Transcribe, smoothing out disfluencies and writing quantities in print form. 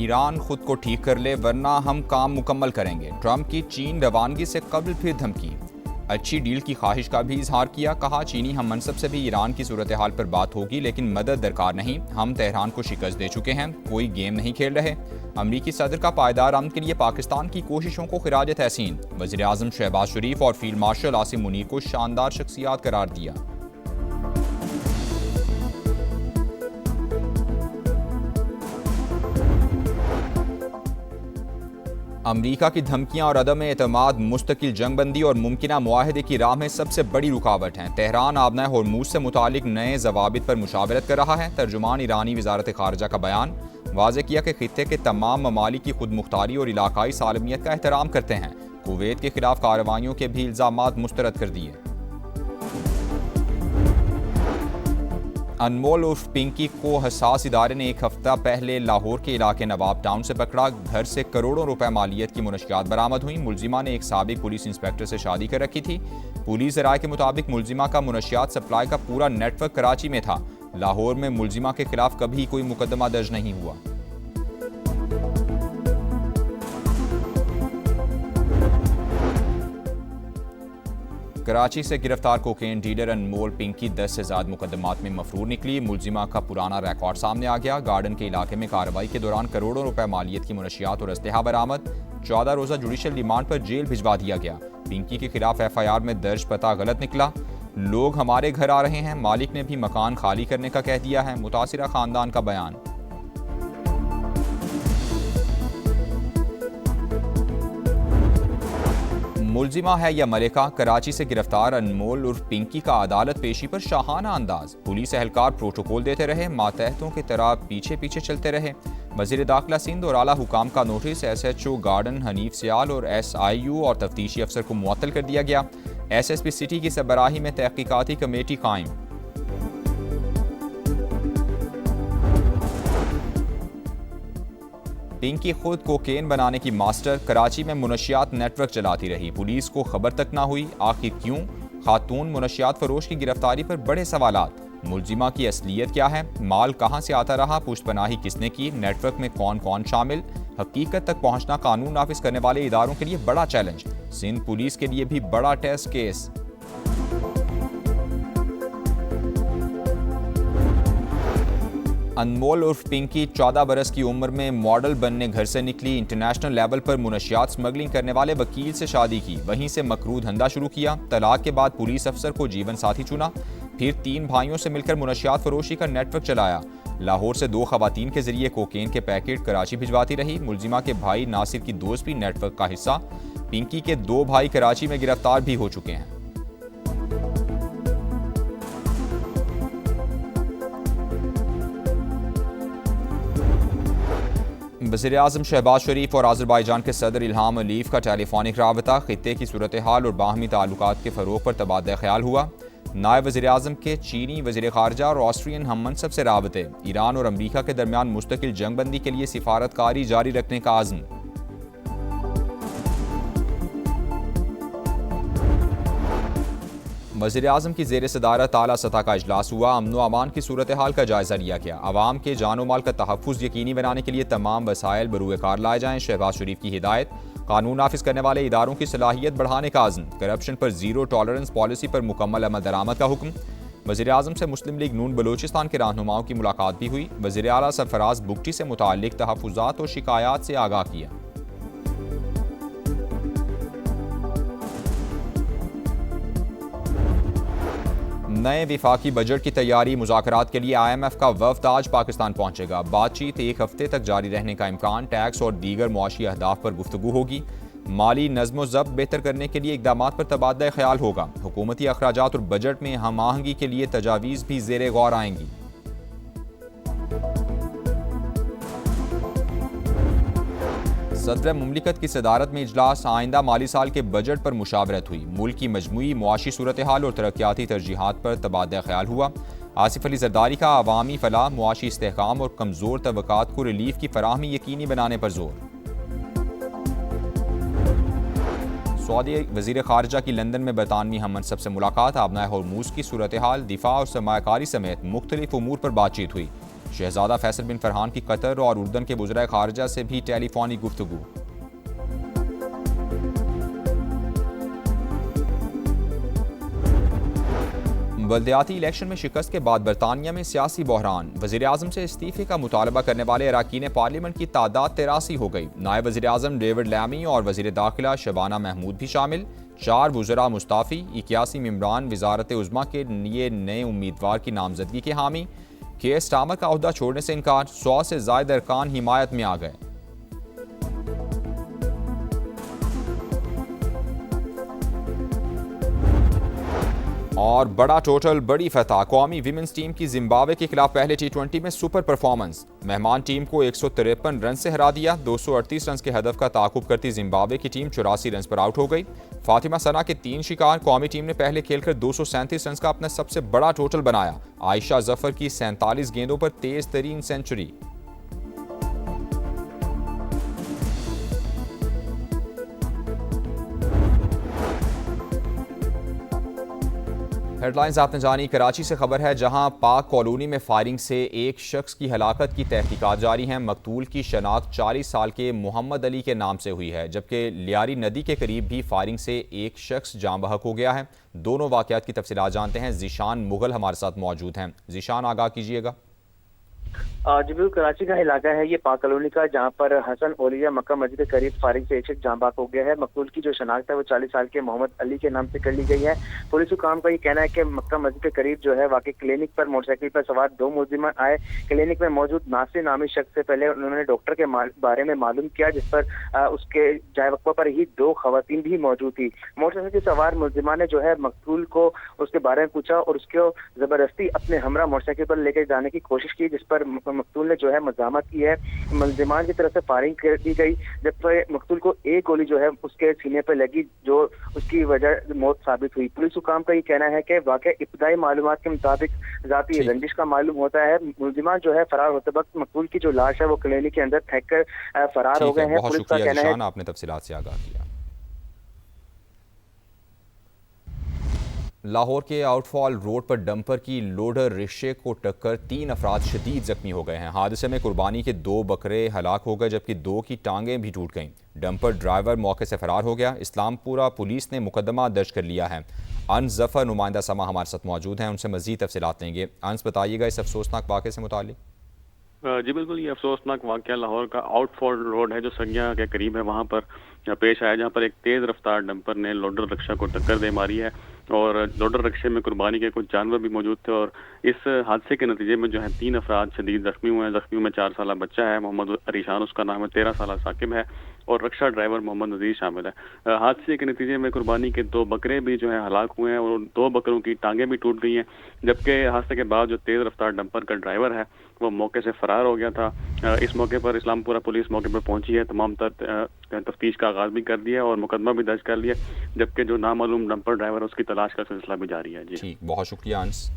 Iran खुद को ठीक कर ले वरना हम काम मुकम्मल करेंगे। ट्रंप की चीन रवानगी से कबल फिर धमकी। अच्छी डील की ख्वाहिश का भी इजहार किया। कहा चीनी हम मनसब से भी ईरान की सूरत हाल पर बात होगी, लेकिन मदद दरकार नहीं। हम तेहरान को शिकस्त दे चुके हैं, कोई गेम नहीं खेल रहे। अमरीकी सदर का पायदार अमन के लिए पाकिस्तान की कोशिशों को खिराज तहसीन। वज़ीर आज़म शहबाज शरीफ और फील्ड मार्शल आसिम मुनीर को शानदार शख्सियात करार दिया। अमरीका की धमकियां और अदम एतमाद मुस्तकिल जंगबंदी और मुमकिना मुआहदे की राह में सबसे बड़ी रुकावट हैं। तेहरान आबना होर्मुज से मुतालिक नए जवाबित पर मुशावरत कर रहा है। तर्जुमान ईरानी वजारत खारजा का बयान वाज़े किया कि खित्ते के तमाम ममालिक की खुद मुख्तारी और इलाकाई सालमियत का एहतराम करते हैं। कुवैत के खिलाफ कार्रवाइयों के भी इल्ज़ामात मुस्तरद कर दिए। अनमोल उर्फ पिंकी को हसास इदारे ने एक हफ्ता पहले लाहौर के इलाके नवाब टाउन से पकड़ा। घर से करोड़ों रुपए मालियत की मुनशियात बरामद हुई। मुलजिमा ने एक साबिक पुलिस इंस्पेक्टर से शादी कर रखी थी। पुलिस राय के मुताबिक मुलजिमा का मुनशियात सप्लाई का पूरा नेटवर्क कराची में था। लाहौर में मुलजिमा के खिलाफ कभी कोई मुकदमा दर्ज नहीं हुआ। कराची से गिरफ्तार कोकेन डीलर अनमोल पिंकी 10 से ज्यादा मुकदमात में मफरूर निकली। मुलजिमा का पुराना रिकॉर्ड सामने आ गया। गार्डन के इलाके में कार्रवाई के दौरान करोड़ों रुपए मालियत की मुनशियात और असलहा बरामद। 14 रोजा जुडिशल रिमांड पर जेल भिजवा दिया गया। पिंकी के खिलाफ FIR में दर्ज पता गलत निकला। लोग हमारे घर आ रहे हैं, मालिक ने भी मकान खाली करने का कह दिया है। मुतासिरा खानदान का बयान। मुलजिमा है या मलिका, कराची से गिरफ्तार अनमोल उर्फ पिंकी का अदालत पेशी पर शाहाना अंदाज। पुलिस एहलकार प्रोटोकॉल देते रहे, मातहतों की तरह पीछे पीछे चलते रहे। वज़ीर दाखिला सिंध और आला हुकाम का नोटिस। SHO गार्डन हनीफ सियाल और SIU और तफ्तीशी अफसर को मुअत्तल कर दिया गया। SSP सिटी की सरबराही में तहकीकाती कमेटी कायम। पिंकी खुद कोकेन बनाने की मास्टर। कराची में मुनशियात नेटवर्क चलाती रही, पुलिस को खबर तक ना हुई। आखिर क्यों? खातून मुनशियात फरोश की गिरफ्तारी पर बड़े सवालात। मुलजिमा की असलियत क्या है? माल कहां से आता रहा? पुश्तपनाही किसने की? नेटवर्क में कौन कौन शामिल? हकीकत तक पहुंचना कानून नाफिज करने वाले इदारों के लिए बड़ा चैलेंज। सिंध पुलिस के लिए भी बड़ा टेस्ट केस। अनमोल उर्फ पिंकी 14 बरस की उम्र में मॉडल बनने घर से निकली। इंटरनेशनल लेवल पर मुनशियात स्मगलिंग करने वाले वकील से शादी की, वहीं से मकरू धंधा शुरू किया। तलाक के बाद पुलिस अफसर को जीवन साथी चुना। फिर 3 भाइयों से मिलकर मुनशियात फरोशी का नेटवर्क चलाया। लाहौर से 2 खवातीन के जरिए कोकेन के पैकेट कराची भिजवाती रही। मुलजिमा के भाई नासिर की दोस्त भी नेटवर्क का हिस्सा। पिंकी के 2 भाई कराची में गिरफ्तार भी हो चुके हैं। वज़ीर आज़म शहबाज शरीफ और आज़रबाईजान के सदर इल्हाम अलीफ का टेलीफोनिक राबता। खित्ते की सूरत हाल और बाहमी ताल्लुकात के फ़रोग़ पर तबादला ख्याल हुआ। नायब वज़ीर आज़म के चीनी वज़ीर ख़ारजा और ऑस्ट्रियन हम मनसब से राबते। ईरान और अमरीका के दरमियान मुस्तकिल जंगबंदी के लिए सिफारतकारी जारी रखने का आज़म। वज़ीर आज़म की ज़ेर सदारत आला सतह का इजलास हुआ। अमन व अमान की सूरत हाल का जायज़ा लिया गया। आवाम के जानो माल का तहफ़्फ़ुज़ यकीनी बनाने के लिए तमाम वसाइल बरूए कार लाए जाएँ। शहबाज शरीफ की हिदायत। कानून नाफिज करने वाले इदारों की सलाहियत बढ़ाने का आज़म। करप्शन पर ज़ीरो टॉलरेंस पॉलिसी पर मुकम्मल अमल दरामद का हुक्म। वज़ीर आज़म से मुस्लिम लीग नून बलोचिस्तान के रहनुमाओं की मुलाकात भी हुई। वज़ीर आला सरफराज बुगटी से मुताल्लिक़ तहफ़्फ़ुज़ात और शिकायत से आगाह किया। नए विफाकी बजट की तैयारी। मुज़ाकरात के लिए IMF का वफ़द आज पाकिस्तान पहुंचेगा। बातचीत 1 हफ्ते तक जारी रहने का इम्कान। टैक्स और दीगर मुआशी अहदाफ पर गुफ्तगू होगी। माली नज़्म ज़ब्त बेहतर करने के लिए इक़दामात पर तबादला ख्याल होगा। हुकूमती अखराजात और बजट में हम आहंगी के लिए तजावीज़ भी ज़ेरे गौर आएंगी। सदर मुमलिकत की सदारत में इजलास। आइंदा माली साल के बजट पर मुशावरत हुई। मुल्क की मजमूई मुआशी सूरत हाल और तरक्याती तरजीहात पर तबादला ख्याल हुआ। आसिफ अली जरदारी का अवामी फलाह, मुआशी इस्तेहकाम और कमज़ोर तबकात को रिलीफ की फराहमी यकीनी बनाने पर जोर। सऊदी वज़ीर ख़ारजा की लंदन में बरतानवी हम मनसब से मुलाकात। आबना होर्मुज़ की सूरत हाल, दिफा और सरमायाकारी समेत मुख्तलिफ उमूर पर बातचीत हुई। शहजादा फैसल बिन फरहान की कतर और उर्दन के वज़राए खारजा से भी टेलीफोनिक गुफ्तगू। बल्दियाती इलेक्शन में शिकस्त के बाद बरतानिया में सियासी बहरान। वज़ीर आज़म से इस्तीफे का मुतालबा करने वाले अरकान पार्लियामेंट की तादाद 83 हो गई। नायब वज़ीर आज़म डेविड लैमी और वज़ीर दाखिला शबाना महमूद भी शामिल। 4 वज़रा मुस्ताफ़ी, 81 मेंबरान वज़ारत उज़्मा के लिए नए उम्मीदवार की नामजदगी के हामी। के स्टामर का अहदा छोड़ने से इनकार। 100 से ज़ायद अरकान हिमायत में आ गए। और बड़ा टोटल, बड़ी फतह। कौमी विमेंस टीम की जिम्बाब्वे के खिलाफ पहले T20 में सुपर परफॉर्मेंस। मेहमान टीम को 153 रन से हरा दिया। 238 रन के हदफ का ताकुब करती जिम्बाब्वे की टीम 84 रन पर आउट हो गई। फातिमा सना के 3 शिकार। कौमी टीम ने पहले खेलकर 237 रन का अपना सबसे बड़ा टोटल बनाया। आयशा जफर की 47 गेंदों पर तेज तरीन सेंचुरी। हेडलाइंस आपने जानी। कराची से खबर है, जहां पाक कॉलोनी में फायरिंग से एक शख्स की हलाकत की तहकीकात जारी हैं। मकतूल की शनाख्त 40 साल के मोहम्मद अली के नाम से हुई है, जबकि लियारी नदी के करीब भी फायरिंग से एक शख्स जाँ बहक हो गया है। दोनों वाक़यात की तफसीलात जानते हैं। ज़ीशान मुगल हमारे साथ मौजूद हैं। ज़ीशान, आगाह कीजिएगा। जी बिल्कुल, कराची का इलाका है ये पाक कॉलोनी का, जहाँ पर हसन ओलिया मक्का मस्जिद के करीब फायरिंग से एक शख्स जाँ बहक हो गया है। मकतूल की जो शनाख्त है वो 40 साल के मोहम्मद अली के नाम से कर ली गई है। पुलिस हुकाम का ये कहना है कि मक्का मस्जिद के करीब जो है वाकई क्लिनिक पर मोटरसाइकिल पर सवार 2 मुलजिमान आए। क्लिनिक में मौजूद नासिर नामी शख्स से पहले उन्होंने डॉक्टर के बारे में मालूम किया, जिस पर उसके जाए वक्फा पर ही 2 खवातीन भी मौजूद थी। मोटरसाइकिल के सवार मुलजिमान ने जो है मकतूल को उसके बारे में पूछा और उसको जबरदस्ती अपने हमरा मोटरसाइकिल पर लेकर जाने की कोशिश की, जिस पर मकतूल ने जो है मजामत की है। मुलजिमान की तरफ से फायरिंग कर दी गई, जब मकतूल को एक गोली जो है उसके सीने पर लगी, जो उसकी वजह मौत साबित हुई। पुलिस हुकाम का ये कहना है कि वाकई इब्तदाई मालूमात के मुताबिक जाती रंजिश का मालूम होता है। मुलजिमान जो है फरार होते वक्त मकतूल की जो लाश है वो क्लिनिक के अंदर फेंक कर फरार हो गए हैं। पुलिस का कहना है। आपने तफसीलात से आगाह किया। लाहौर के आउटफॉल रोड पर डंपर की लोडर रिक्शे को टक्कर 3 अफराद शदीद जख्मी हो गए हैं। हादसे में कुर्बानी के 2 बकरे हलाक हो गए, जबकि 2 की टांगें भी टूट गईं। डंपर ड्राइवर मौके से फरार हो गया। इस्लामपुरा पुलिस ने मुकदमा दर्ज कर लिया है। अंस जफर नुमाइंदा समा हमारे साथ मौजूद हैं, उनसे मजीद तफसीलात लेंगे। अंस, बताइएगा इस अफसोसनाक वाक़े से मुताल्लिक। जी बिल्कुल, ये अफसोसनाक वाक़या लाहौर का आउटफॉल रोड है जो संज्ञा के करीब है, वहाँ पर पेश आया, जहाँ पर एक तेज़ रफ्तार डंपर ने लोडर रिक्शा को टक्कर दे मारी है और लोडर रिक्शे में कुर्बानी के कुछ जानवर भी मौजूद थे। और इस हादसे के नतीजे में जो है 3 अफराद शदीद जख्मी हुए हैं। जख्मी में 4 साल बच्चा है, मोहम्मद अरीशान उसका नाम है, 13 साल साकिब है और रिक्शा ड्राइवर मोहम्मद नज़ीर शामिल है। हादसे के नतीजे में कुर्बानी के 2 बकरे भी जो है हलाक हुए हैं और 2 बकरों की टांगें भी टूट गई हैं, जबकि हादसे के बाद जो तेज़ रफ्तार डंपर का ड्राइवर है वो मौके से फरार हो गया था। इस मौके पर इस्लामपुरा पुलिस मौके पर पहुंची है, तमाम तफ्तीश का आगाज भी कर दिया और मुकदमा भी दर्ज कर लिया, जबकि जो नामालूम डंपर ड्राइवर उसकी तलाश का सिलसिला भी जारी है। जी, बहुत शुक्रिया अंस।